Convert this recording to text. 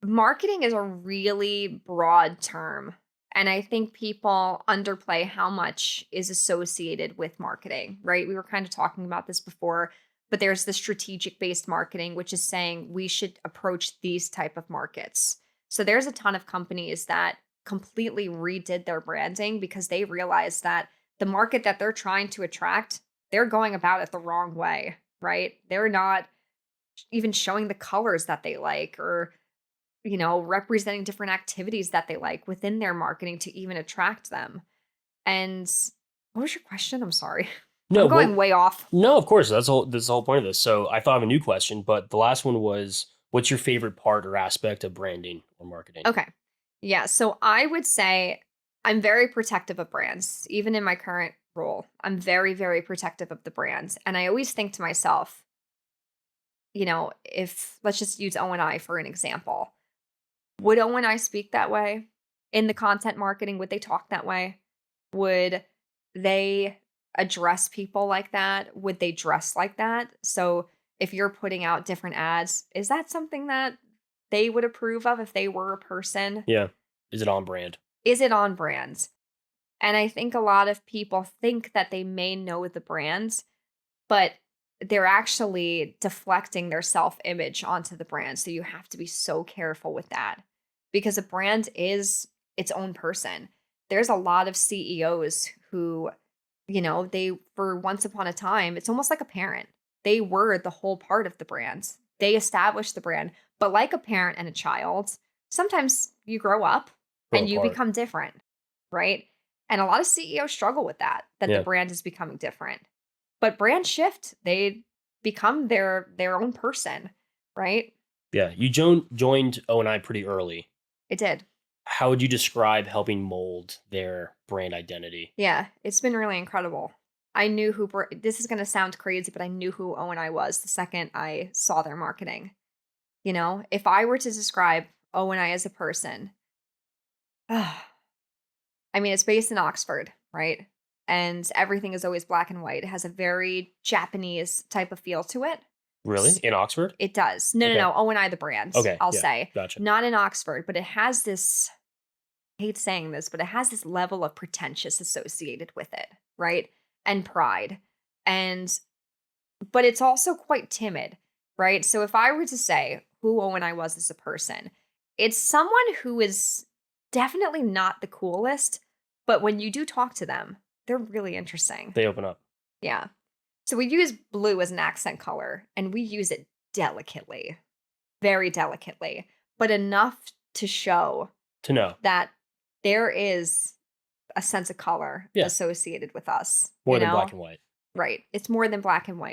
Marketing is a really broad term, and I think people underplay how much is associated with marketing, right? We were kind of talking about this before, but there's the strategic based marketing, which is saying we should approach these type of markets. So there's a ton of companies that completely redid their branding because they realized that the market that they're trying to attract, they're going about it the wrong way, right? They're not even showing the colors that they like or representing different activities that they like within their marketing to even attract them. And what was your question? I'm sorry. No, I'm well, going way off. no, of course. That's the whole point of this. So I thought of a new question, but the last one was, what's your favorite part or aspect of branding or marketing? Okay. Yeah. So I would say I'm very protective of brands, even in my current role. I'm very, very protective of the brands. And I always think to myself, if let's just use O and I for an example. Would O and I speak that way in the content marketing? Would they talk that way? Would they address people like that? Would they dress like that? So if you're putting out different ads, is that something that they would approve of if they were a person? Yeah. Is it on brand? Is it on brand? And I think a lot of people think that they may know the brands, but they're actually deflecting their self-image onto the brand. So you have to be so careful with that because a brand is its own person. There's a lot of CEOs who, they for once upon a time, it's almost like a parent. They were the whole part of the brand. They established the brand. But like a parent and a child, sometimes you grow up Grow and you apart. become different, right? And a lot of CEOs struggle with that the Yeah. brand is becoming different. But brand shift, they become their own person, right? Yeah. You joined O and I pretty early. It did. How would you describe helping mold their brand identity? Yeah, it's been really incredible. I knew this is going to sound crazy, but I knew who O and I was the second I saw their marketing. If I were to describe O and I as a person, I mean, it's based in Oxford, right? And everything is always black and white. It has a very Japanese type of feel to it. Really? S- In Oxford? It does. No, no, Okay. no. O and I, the brand, Okay. I'll Yeah. say. Gotcha. Not in Oxford, but it has this, I hate saying this, but it has this level of pretentious associated with it, right? And pride. And, but it's also quite timid, right? So if I were to say who O and I was as a person, it's someone who is definitely not the coolest, but when you do talk to them, they're really interesting. They open up. Yeah. So we use blue as an accent color and we use it delicately, very delicately, but enough to show To know. that there is a sense of color Yeah. associated with us, More than black and white. Right. It's more than black and white.